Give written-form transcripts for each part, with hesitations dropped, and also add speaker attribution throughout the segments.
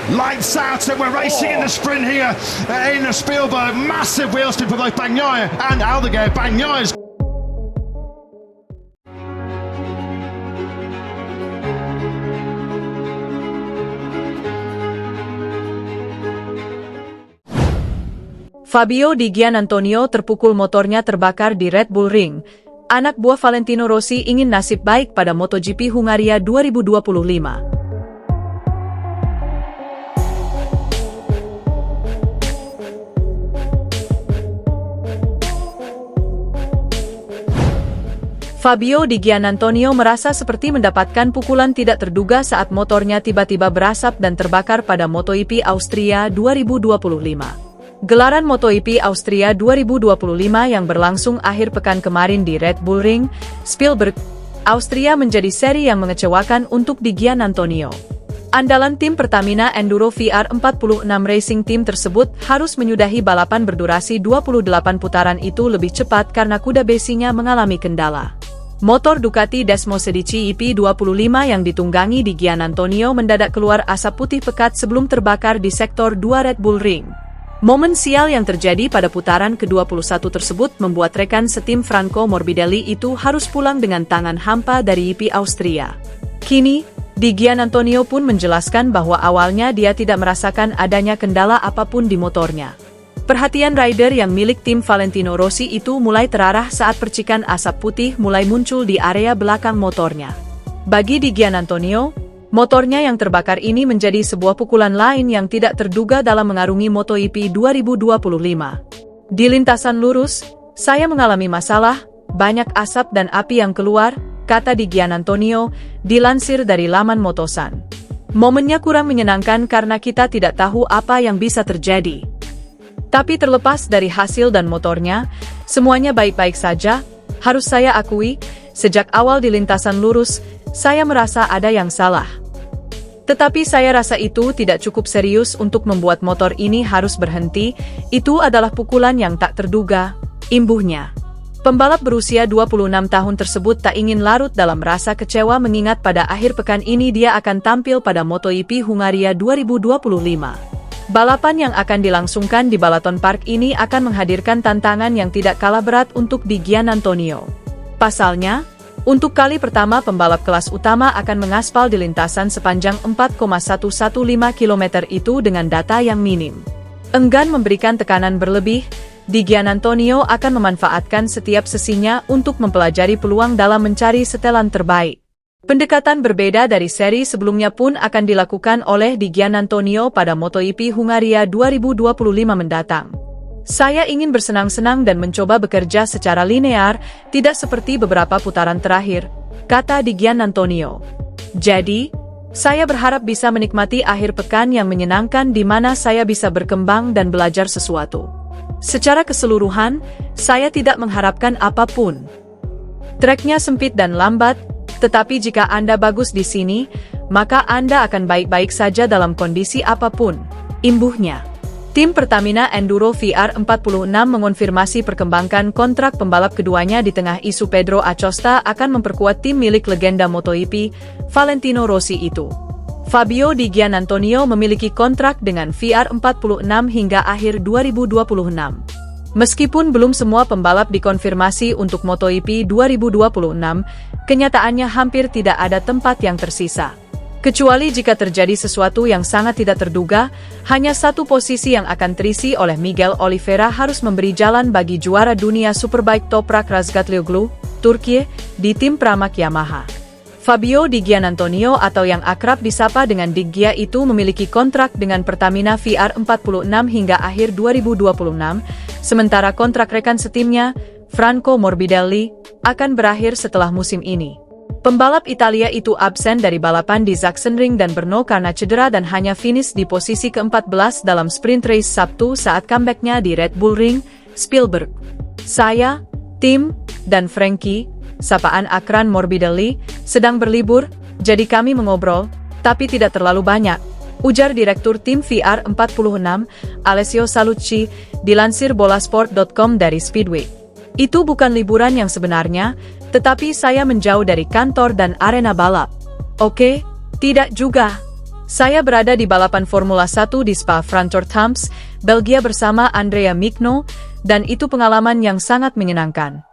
Speaker 1: Lights out, and we're racing in the sprint here in the Spielberg. Massive wheel spin for both Bagnaia and Aldeguer. Bagnaia's
Speaker 2: Fabio Di Giannantonio terpukul motornya terbakar di Red Bull Ring. Anak buah Valentino Rossi ingin nasib baik pada MotoGP Hungaria 2025. Fabio Di Giannantonio merasa seperti mendapatkan pukulan tidak terduga saat motornya tiba-tiba berasap dan terbakar pada MotoGP Austria 2025. Gelaran MotoGP Austria 2025 yang berlangsung akhir pekan kemarin di Red Bull Ring, Spielberg, Austria menjadi seri yang mengecewakan untuk Di Giannantonio. Andalan tim Pertamina Enduro VR46 Racing Team tersebut harus menyudahi balapan berdurasi 28 putaran itu lebih cepat karena kuda besinya mengalami kendala. Motor Ducati Desmo Sedici EP25 yang ditunggangi Di Giannantonio mendadak keluar asap putih pekat sebelum terbakar di sektor 2 Red Bull Ring. Momen sial yang terjadi pada putaran ke-21 tersebut membuat rekan setim Franco Morbidelli itu harus pulang dengan tangan hampa dari EP Austria. Kini, Di Giannantonio pun menjelaskan bahwa awalnya dia tidak merasakan adanya kendala apapun di motornya. Perhatian rider yang milik tim Valentino Rossi itu mulai terarah saat percikan asap putih mulai muncul di area belakang motornya. Bagi Di Giannantonio, motornya yang terbakar ini menjadi sebuah pukulan lain yang tidak terduga dalam mengarungi MotoGP 2025. Di lintasan lurus, saya mengalami masalah, banyak asap dan api yang keluar, kata Di Giannantonio, dilansir dari laman Motosan. Momennya kurang menyenangkan karena kita tidak tahu apa yang bisa terjadi. Tapi terlepas dari hasil dan motornya, semuanya baik-baik saja. Harus saya akui, sejak awal di lintasan lurus, saya merasa ada yang salah. Tetapi saya rasa itu tidak cukup serius untuk membuat motor ini harus berhenti. Itu adalah pukulan yang tak terduga, imbuhnya. Pembalap berusia 26 tahun tersebut tak ingin larut dalam rasa kecewa mengingat pada akhir pekan ini dia akan tampil pada MotoGP Hungaria 2025. Balapan yang akan dilangsungkan di Balaton Park ini akan menghadirkan tantangan yang tidak kalah berat untuk Di Giannantonio. Pasalnya, untuk kali pertama pembalap kelas utama akan mengaspal di lintasan sepanjang 4,115 km itu dengan data yang minim. Enggan memberikan tekanan berlebih, Di Giannantonio akan memanfaatkan setiap sesinya untuk mempelajari peluang dalam mencari setelan terbaik. Pendekatan berbeda dari seri sebelumnya pun akan dilakukan oleh Di Giannantonio pada MotoGP Hungaria 2025 mendatang. Saya ingin bersenang-senang dan mencoba bekerja secara linear, tidak seperti beberapa putaran terakhir, kata Di Giannantonio. Jadi, saya berharap bisa menikmati akhir pekan yang menyenangkan di mana saya bisa berkembang dan belajar sesuatu. Secara keseluruhan, saya tidak mengharapkan apapun. Treknya sempit dan lambat, tetapi jika Anda bagus di sini, maka Anda akan baik-baik saja dalam kondisi apapun, imbuhnya. Tim Pertamina Enduro VR46 mengonfirmasi perkembangan kontrak pembalap keduanya di tengah isu Pedro Acosta akan memperkuat tim milik legenda MotoGP, Valentino Rossi itu. Fabio Di Giannantonio memiliki kontrak dengan VR46 hingga akhir 2026. Meskipun belum semua pembalap dikonfirmasi untuk MotoGP 2026, kenyataannya hampir tidak ada tempat yang tersisa. Kecuali jika terjadi sesuatu yang sangat tidak terduga, hanya satu posisi yang akan terisi oleh Miguel Oliveira harus memberi jalan bagi juara dunia Superbike Toprak Razgatlioglu, Turki, di tim Pramac Yamaha. Fabio Di Giannantonio atau yang akrab disapa dengan Di Gia itu memiliki kontrak dengan Pertamina VR46 hingga akhir 2026, sementara kontrak rekan setimnya, Franco Morbidelli, akan berakhir setelah musim ini. Pembalap Italia itu absen dari balapan di Sachsenring dan Brno karena cedera dan hanya finish di posisi ke-14 dalam sprint race Sabtu saat comeback-nya di Red Bull Ring, Spielberg. Saya, Tim, dan Frankie, sapaan akran Morbidelli, sedang berlibur, jadi kami mengobrol, tapi tidak terlalu banyak, ujar Direktur Tim VR46, Alessio Salucci, dilansir bolasport.com dari Speedway. Itu bukan liburan yang sebenarnya, tetapi saya menjauh dari kantor dan arena balap. Oke, tidak juga. Saya berada di balapan Formula 1 di Spa-Francorchamps, Belgia bersama Andrea Mikno, dan itu pengalaman yang sangat menyenangkan.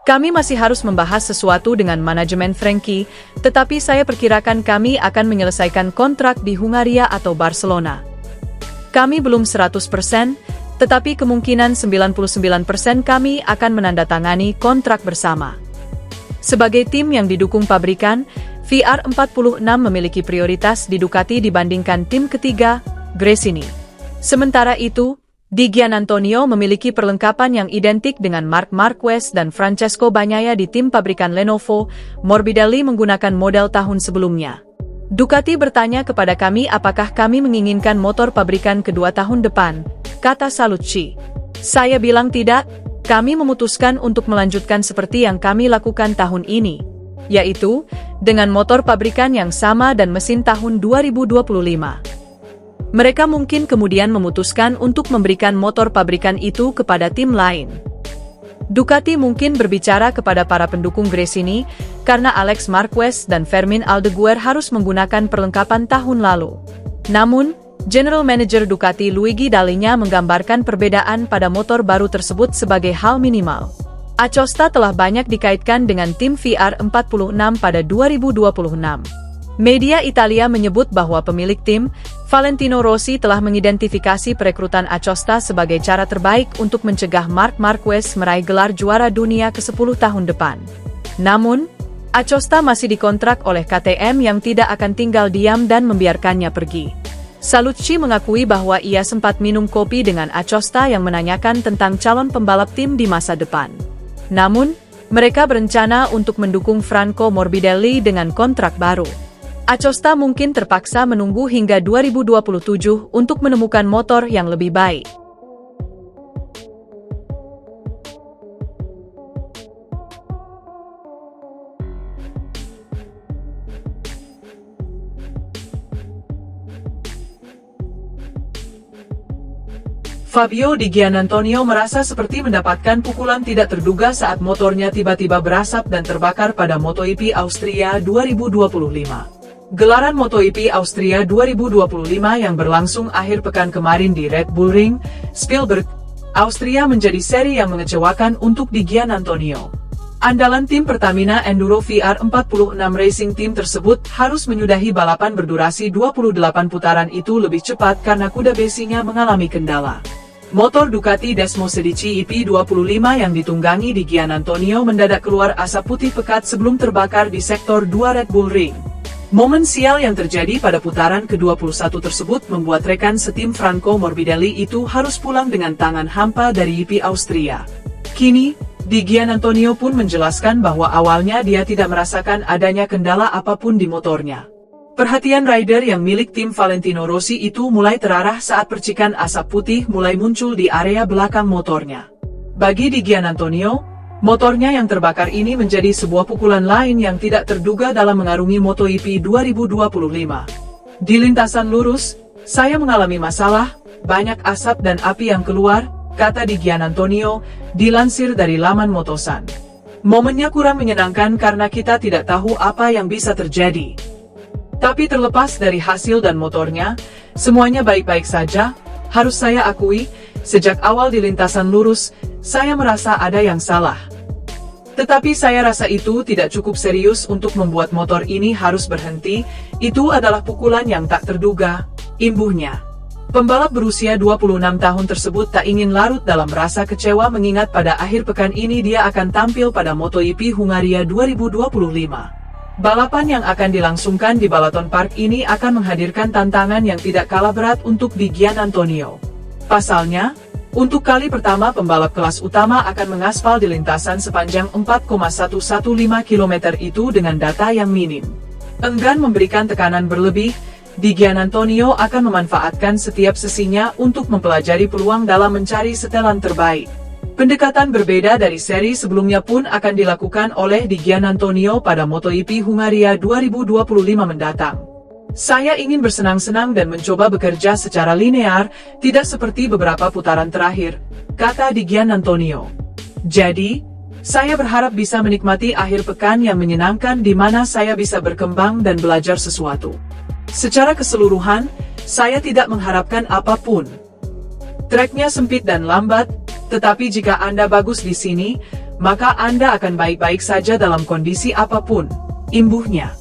Speaker 2: Kami masih harus membahas sesuatu dengan manajemen Frankie, tetapi saya perkirakan kami akan menyelesaikan kontrak di Hungaria atau Barcelona. Kami belum 100%, tetapi kemungkinan 99% kami akan menandatangani kontrak bersama. Sebagai tim yang didukung pabrikan, VR46 memiliki prioritas di Ducati dibandingkan tim ketiga, Gresini. Sementara itu, Di Giannantonio memiliki perlengkapan yang identik dengan Marc Marquez dan Francesco Bagnaia di tim pabrikan Lenovo. Morbidelli menggunakan model tahun sebelumnya. Ducati bertanya kepada kami apakah kami menginginkan motor pabrikan kedua tahun depan, kata Salucci. Saya bilang tidak, kami memutuskan untuk melanjutkan seperti yang kami lakukan tahun ini, yaitu dengan motor pabrikan yang sama dan mesin tahun 2025. Mereka mungkin kemudian memutuskan untuk memberikan motor pabrikan itu kepada tim lain. Ducati mungkin berbicara kepada para pendukung Gresini, karena Alex Marquez dan Fermin Aldeguer harus menggunakan perlengkapan tahun lalu. Namun, General Manager Ducati Luigi Dall'Igna menggambarkan perbedaan pada motor baru tersebut sebagai hal minimal. Acosta telah banyak dikaitkan dengan tim VR46 pada 2026. Media Italia menyebut bahwa pemilik tim, Valentino Rossi telah mengidentifikasi perekrutan Acosta sebagai cara terbaik untuk mencegah Marc Marquez meraih gelar juara dunia ke-10 tahun depan. Namun, Acosta masih dikontrak oleh KTM yang tidak akan tinggal diam dan membiarkannya pergi. Salucci mengakui bahwa ia sempat minum kopi dengan Acosta yang menanyakan tentang calon pembalap tim di masa depan. Namun, mereka berencana untuk mendukung Franco Morbidelli dengan kontrak baru. Acosta mungkin terpaksa menunggu hingga 2027 untuk menemukan motor yang lebih baik. Fabio Di Giannantonio merasa seperti mendapatkan pukulan tidak terduga saat motornya tiba-tiba berasap dan terbakar pada MotoGP Austria 2025. Gelaran MotoGP Austria 2025 yang berlangsung akhir pekan kemarin di Red Bull Ring, Spielberg, Austria menjadi seri yang mengecewakan untuk Di Giannantonio. Andalan tim Pertamina Enduro VR46 Racing Team tersebut harus menyudahi balapan berdurasi 28 putaran itu lebih cepat karena kuda besinya mengalami kendala. Motor Ducati Desmo Sedici EP25 yang ditunggangi Di Giannantonio mendadak keluar asap putih pekat sebelum terbakar di sektor 2 Red Bull Ring. Momen sial yang terjadi pada putaran ke-21 tersebut membuat rekan setim Franco Morbidelli itu harus pulang dengan tangan hampa dari EP Austria. Kini, Di Giannantonio pun menjelaskan bahwa awalnya dia tidak merasakan adanya kendala apapun di motornya. Perhatian rider yang milik tim Valentino Rossi itu mulai terarah saat percikan asap putih mulai muncul di area belakang motornya. Bagi Di Giannantonio, motornya yang terbakar ini menjadi sebuah pukulan lain yang tidak terduga dalam mengarungi MotoGP 2025. Di lintasan lurus, saya mengalami masalah, banyak asap dan api yang keluar, kata Di Giannantonio, dilansir dari laman Motosan. Momennya kurang menyenangkan karena kita tidak tahu apa yang bisa terjadi. Tapi terlepas dari hasil dan motornya, semuanya baik-baik saja. Harus saya akui, sejak awal di lintasan lurus, saya merasa ada yang salah. Tetapi saya rasa itu tidak cukup serius untuk membuat motor ini harus berhenti, itu adalah pukulan yang tak terduga, imbuhnya. Pembalap berusia 26 tahun tersebut tak ingin larut dalam rasa kecewa mengingat pada akhir pekan ini dia akan tampil pada MotoGP Hungaria 2025. Balapan yang akan dilangsungkan di Balaton Park ini akan menghadirkan tantangan yang tidak kalah berat untuk Di Giannantonio. Pasalnya, untuk kali pertama pembalap kelas utama akan mengaspal di lintasan sepanjang 4,115 km itu dengan data yang minim. Enggan memberikan tekanan berlebih, Di Giannantonio akan memanfaatkan setiap sesinya untuk mempelajari peluang dalam mencari setelan terbaik. Pendekatan berbeda dari seri sebelumnya pun akan dilakukan oleh Di Giannantonio pada MotoGP Hungaria 2025 mendatang. Saya ingin bersenang-senang dan mencoba bekerja secara linear, tidak seperti beberapa putaran terakhir, kata Di Giannantonio. Jadi, saya berharap bisa menikmati akhir pekan yang menyenangkan di mana saya bisa berkembang dan belajar sesuatu.
Speaker 3: Secara keseluruhan, saya tidak mengharapkan apapun. Treknya sempit dan lambat, tetapi jika Anda bagus di sini, maka Anda akan baik-baik saja dalam kondisi apapun, imbuhnya.